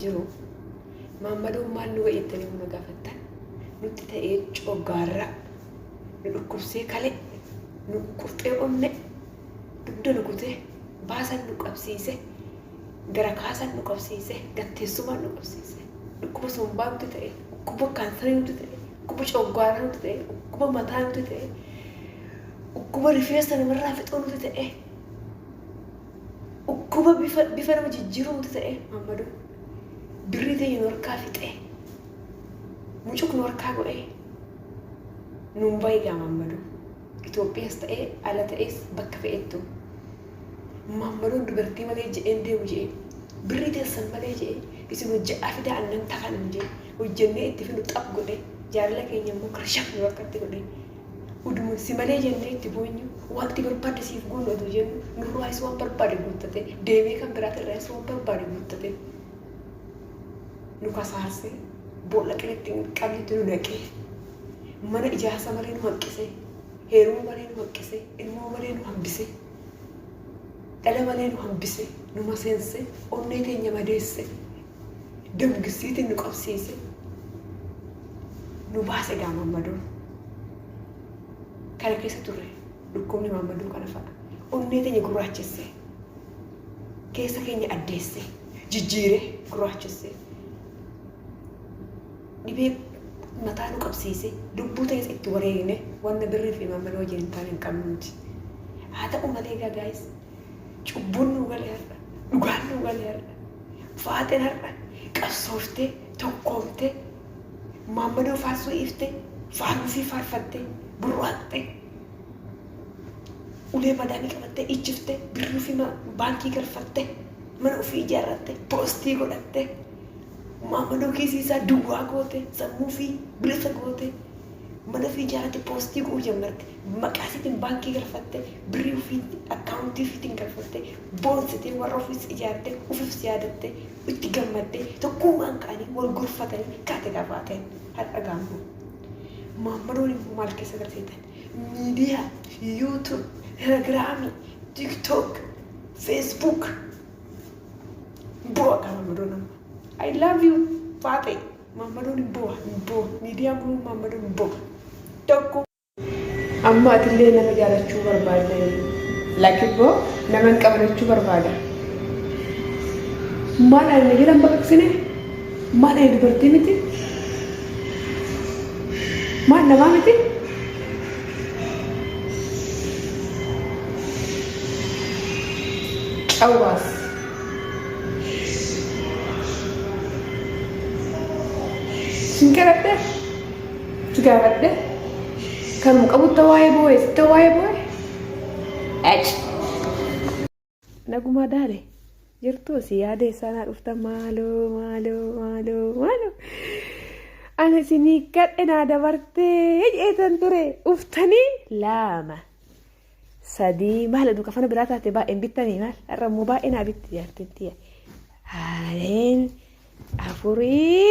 jiru maammadummaan nu ga'ittanii nu gaafattan nutti ta'ee coggaarraa nu dhukkubsee kalee nu qurxee onne dugda nu kutee baasan nu qabsiise gara kaasan nu qabsiise gatteessumaan nu qabsiise dhukkuba sombaa nuti ta'e dhukkuba kaansarii nuti ta'e dhukkuba coggaaraa nuti ta'e dhukkuba mataa nuti ta'e dhukkuba rifeensa namarraa fixuu nuti ta'e dhukkuba bifa nama jijjiiruu nuti ta'e Maammaduu birrii ta'e nu harkaa fixee mucuk nu harkaa godhee nuun baay'ee Maammaduu Itoophiyaas ta'ee ala ta'es bakka fe'ettu Maammaduun dubartii malee je'een deemu je'e birrii teessan malee je'e isin hojja'aa fidaa annan tafanan je'e hojjennee itti fidu xap godhe jaalala keenya immoo karshaf nu akkatti godhe uduma si malee jennee itti boonyu waqti barbaade siif goonu oduu jennu nurraayis waan barbaade guuttate deemee kan biraati irraayis waan barbaade guuttate nu kasaarsee boolla qinitti qallitti nu naqee mana ijaarsa malee nu hanqise heeruma malee nu hanqise ilmoo malee nu hambise dhala malee nu hambise nu maseense onnee teenya madeesse damgisiitiin nu qabsiise nu baase gaa Maammaduun kana keessa turre dhukkubni Maammaduu kana fa'a onnee teenya gurraachesse keessa keenya addeesse jijjiire gurraachesse dhibee mataa nu qabsiise lubbuu ta'es itti wareegne wanna birrii fi Maammaduu wajjin hin taane hin qabnuuti haa ta'u malee gaagaayis cubbuun nu galee har'a dhugaan nu galee har'a faaxeen har'a qabsooftee tokkoomtee Maammaduu faarsuu iftee faanuu fi faarfattee burraattee ulee madaamii qabattee ijjiftee birrii fi baankii galfattee mana ofii ijaarrattee poostii godhattee Maammaduu kiisiisaa duwwaa goote sammuu fi bilisa goote mana ofii ijaarratte poostii godhuu jammarte maqaa isiitiin baankii galfatte birrii ofii akkaawuntii ofiitiin galfatte boonsitee warra ofiis ijaarratte ofiis yaadatte itti gammadde tokkummaan ka'anii wal gorfatanii kaate gabaateen har'a gaamuu Maammaduun immoo maal keessa garsiisan miidiyaa yuutuub telegiraamii tiktook feesbuuk bu'a kan Maammaduun amma I love you Faate Maammaduun bu'a miidiyaan kun Maammaduun bu'a tokko amma atillee nama jaalachuu barbaadde lakibboo nama hin qabanachuu barbaada maal ani jedhan baqaqsine maal ani dubartii miti maal namaa miti Awas Singkaratnya juga ada kamu kamu tawai boy nagu madare jirtu si ade sana ufta malu ana sini kat ena ada warte etan ture uftani lama sadi mahala duka fana berata teba embitani mal ramu ba ena bit ya tentia halen afuri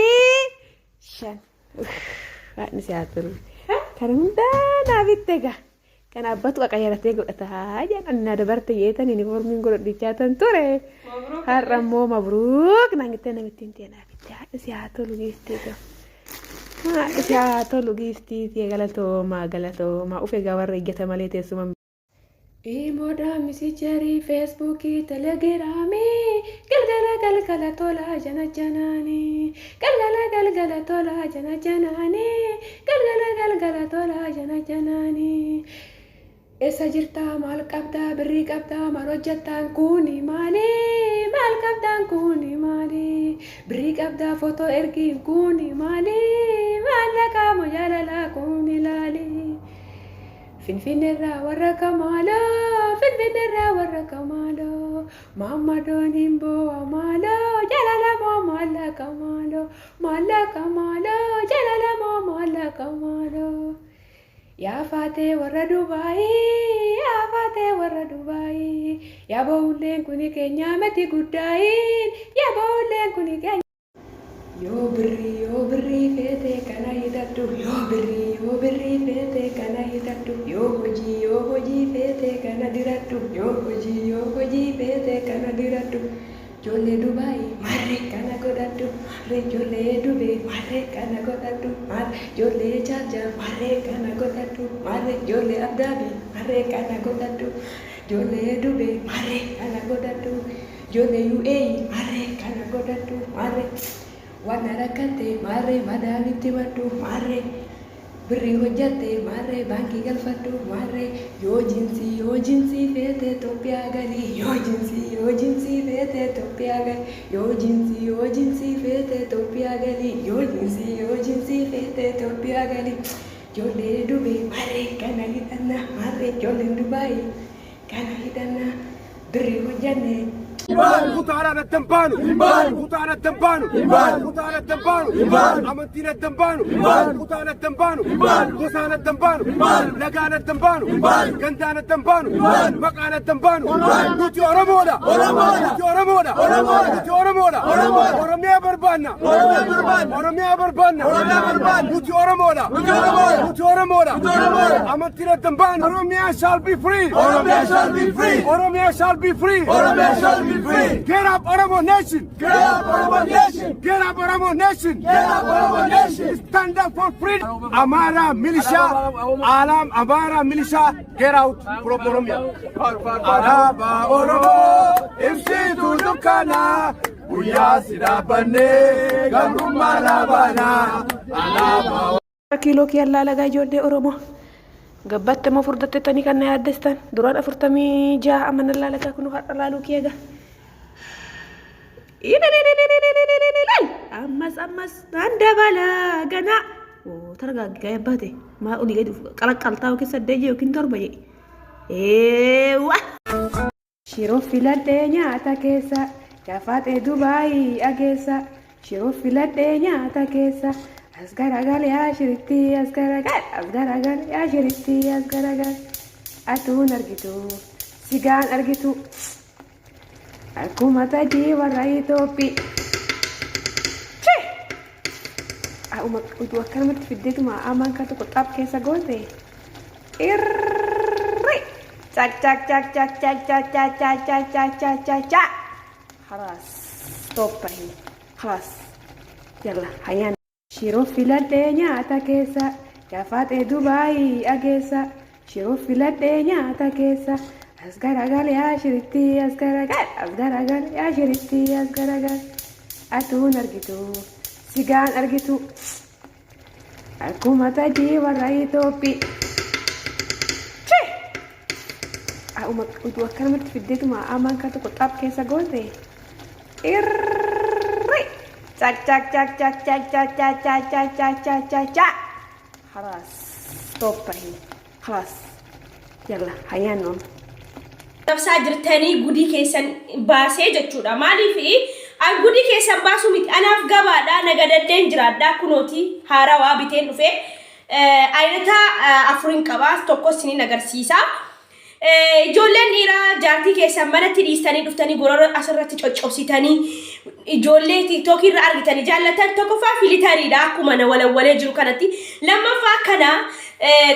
shan ni siatur karunda na bittega kan abbatu akayarate godata hajan anna dabarte yetan ini formin godot dicatan ture haramo mabruk nangitena mitintiana bitta siatur lugistega ma siatur lugisti ti galatoma ufe gawar igata malete suma Imoda misijari Facebook Telegrami galgala tola jana janani galgala tola jana janani galgala tola jana janani esa jirta mal qabda birri qabda marojjatan kuni mali mal qabdan kuni mali birri qabda foto ergi kuni mali malaka mojalala kuni lali Finfinera warra kamalo Maammaduun himbo amalo jalala mo mala kamalo jalala mo mala kamalo Ya Faate warra Dubai Ya bawuleen kuni keenya mati guddaayin Ya bawuleen kuni keenya Yo birri fete kana hidhattu Yo birri hojii feete kana diradhu yoo hojii feete kana diradhu ijoollee Dubaay marree kana godhadhu marree ijoollee Dubee marree kana godhadhu marree ijoollee Chaarjaa marree kana godhadhu marree ijoollee Abdaabii marree kana godhadhu ijoollee Dubee marree kana godhadhu ijoollee UAE marree kana godhadhu marree waan rakkate marree madaalitti maddu marree birrii hojjatte marree baankii galfadhu marree yoo jinsii feete Itoophiyaa galii yoo jinsii feete Itoophiyaa galii yoo jinsii feete Itoophiyaa galii yoo jinsii feete Itoophiyaa galii ijoollee Dubee marree kana hidhanna marree ijoolleen Dubaay kana hidhanna birrii hojjanne. فوت على الدنبانو فوت على الدنبانو فوت على الدنبانو عملتينا الدنبانو فوت على الدنبانو فوت على الدنبانو لقانا الدنبانو قندانا الدنبانو مقانا الدنبانو نوتي ورمولا نوتي ورمولا نوتي ورمولا ورميا بربانا ورميا بربانا نوتي ورمولا نوتي ورمولا عملتينا الدنبانو ورميا shall be free ورميا shall be free ورميا shall be free ورميا shall be free. Get up, Oromo Nation! Get up, Oromo Nation! Get up, Oromo Nation! Get up, Oromo Nation! Stand up for freedom! Amara militia, Alam Amara militia, get out from Oromia. Araba Oromo, MC Dukana, Uyasira Bane, Garuma Labana, Alaba. Kilo kiyalla laga ijoollee Oromoo gabbatte moo furdattettanii kan na yaaddestan duraan 46 amana laalagaa kun har'a laaluu kiyaga ammas nanda bala gana targaagga yabbate maa uli gadi qalaqaltaa yookiin saddeeji yookiin torba shiroo filadhee nyaata keessa gaafaatee Dubaay ageessa shiroo filadhee nyaata keessa asgaragal yaa shiritti asgaragal yaa shiritti asgaragal atuun argitu sigaan argitu akkuma tajii warra Itoophiyaa utuu akkanumatti fiddeetuma amaan kan tokko xaap keessa goote irri cak haras toppahi haras yalla hayaan shiroo filadhee nyaata keessa gaafaatee Dubaay ageessa shiroo filadhee nyaata keessa asgaragal yaa shiritti asgaragal yaa shiritti asgaragal atuun argitu sigaan argitu akkuma tajii warra Itoophiyaa utuu akkanumatti fiddeetuma amaan kan tokko xaap keessa goote irri cak haras toppahi haras yalla hayaan noon Dabsaa jirtanii gudii keessan baasee jechuudha. Maaliif an gudii keessan baasu miti anaaf gabaadha nagadaddeen jiraadha kunooti haarawaa biteen dhufe aynata afurin qabaa tokko isiniin agarsiisa. Ijoolleen dhiiraa jaartii keessan manatti dhiistanii dhuftanii gorora asirratti coccobsitanii ijoollee TikTok irra argitanii jaallatan tokkoffaa filitariidha akkuma na walawwalee jiru kanatti lammaffaa kana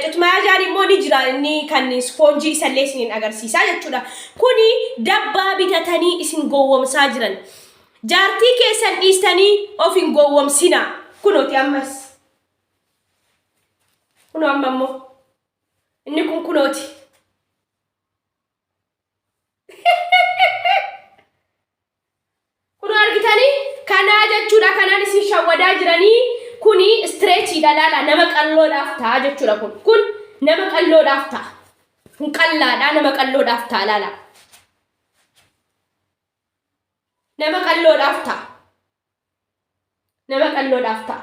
tutmaa jaari immoo ni jira inni kan sponjii isallee isiniin agarsiisaa jechuudha. Kuni dabbaa bitatanii isin gowwomsaa jiran. Jaartii keessan dhiistanii of hin gowwomsina. Kunooti ammas. Kuno amma immoo. Inni kun kunooti. Kuno argitanii kanaa jechuudha kanaan isin shawwadaa jiranii. Kuni stretchy dalala nama qalloodhaaf ta'a jechuudha kun nama qalloodhaaf ta'a kun qallaadha nama qalloodhaaf ta'a lala nama qalloodhaaf ta'a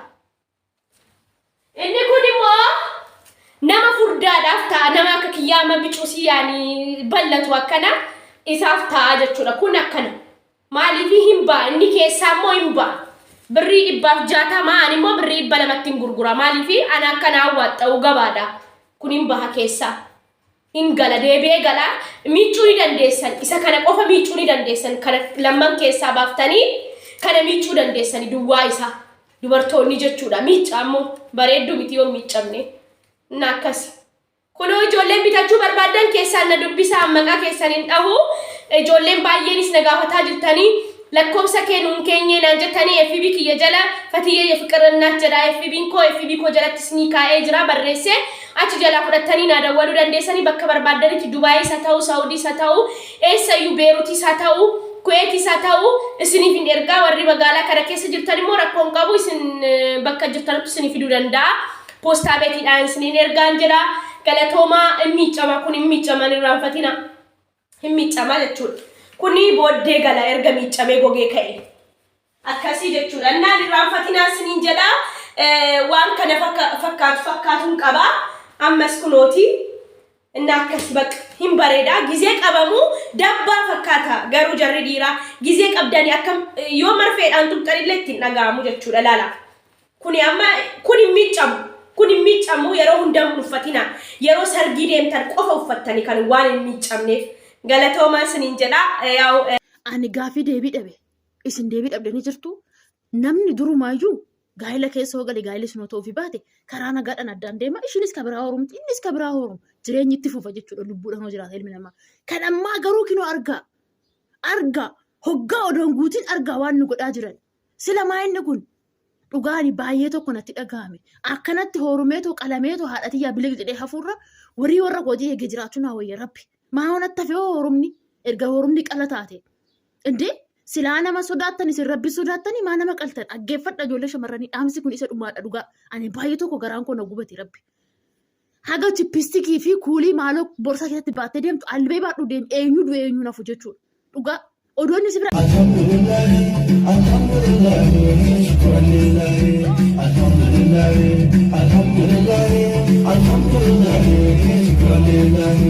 inni kun immoo nama furdaadhaaf ta'a nama akka kiyyaama bicuusii yaani ballatu akkana isaaf ta'a jechuudha kun akkana maaliif hin ba'a inni keessaa immoo hin ba'a birrii ibbaaf jaatama ani immoo birrii ibba lamatti hin gurgura maaliif ana akkana hawwaxxa'u gabaadha kun hin baha keessa hin gala deebee gala miicuu ni dandeessan isa kana qofa miicuu ni dandeessan kana lamman keessaa baaftanii kana miicuu dandeessani duwwaa isaa dubartoonni jechuudha miicaa immoo bareedduu miti yoo miicamne na akkasi Kuno ijoolleen bitachuu barbaadan keessaan na dubbisa maqaa keessaniin dhahu ijoolleen baay'eenis na gaafataa jirtanii lakkoofsa kennuun keenya naan jettanii FB kiyya jala fatiyee fiqirannaa jedha FB ko jalattis ni kaa'ee jira barreesse achi jala fudhattanii na dawwaluu dandeessanii bakka barbaadanitti Dubaayis haa ta'u Saawudiis haa ta'u eessayyuu Beeruutis haa ta'u Kuwaitis haa ta'u isiniif hin ergaa warri magaalaa kana keessa jirtan immoo rakkoon qabu isin bakka jirtanitti isiniif fiduu danda'a poostaa beetiidhaan isiniin ergaan jira galatoomaa miicama kun miicaman irraanfatina miicama jechuudha kuni booddee gala erga miicamee gogee ka'e akkasii jechuudha naan irraanfatina isiniin jedha waan kana fakkaatuun qaba ammas kunooti inna akkasii bakka hin bareeda gizee qabamu dabbaa fakkaata garuu jarri dhiiraa gizee qabdanii akka yoo marfeedhaan tuqxanillee ittiin dhaga'amu jechuudha laala kuni amma kun miicamu yeroo hundam uffatina yeroo sargii deemtan qofa uffattanii kan waan hin miicamneef galatoomaa isiniin jedha yaa'u ani gaafii deebii dhabe isin deebii dhabdanii jirtu namni durumaayyuu gaa'ela keessa hoogale gaa'ela sinoo ta'uu fi baate karaa nagaadhaan addaan deema ishinis kabiraa horumti innis kabiraa horum jireenyi itti fufa jechuudha lubbuudhaan hoo jiraata ilmi namaa kan ammaa garuu kinoo argaa hoggaa odoon guutiin argaa waan nu godhaa jiran sila maayinni kun dhugaani baay'ee tokko natti dhagahame akkanatti horumeetoo qalameetoo haadhatiyyaa bilig jedhee hafuurra warii warra hojii eegee jiraachuu naa wayya rabbi maa honatti hafee horumni erga horumni qala taate indee silaa nama sodaattani sin rabbi sodaattani maa nama qaltan aggeeffadha ijoollee shamarranii dhaamsi kun isa dhumaadha dhugaa ani baay'ee tokko garaan koo na gubate rabbi haga chippistikii fi kuulii maaloo borsaa keessatti baattee deemtu albee baadhu deem eenyu nafu jechuudha dhugaa odoonni si bira alhamdulillah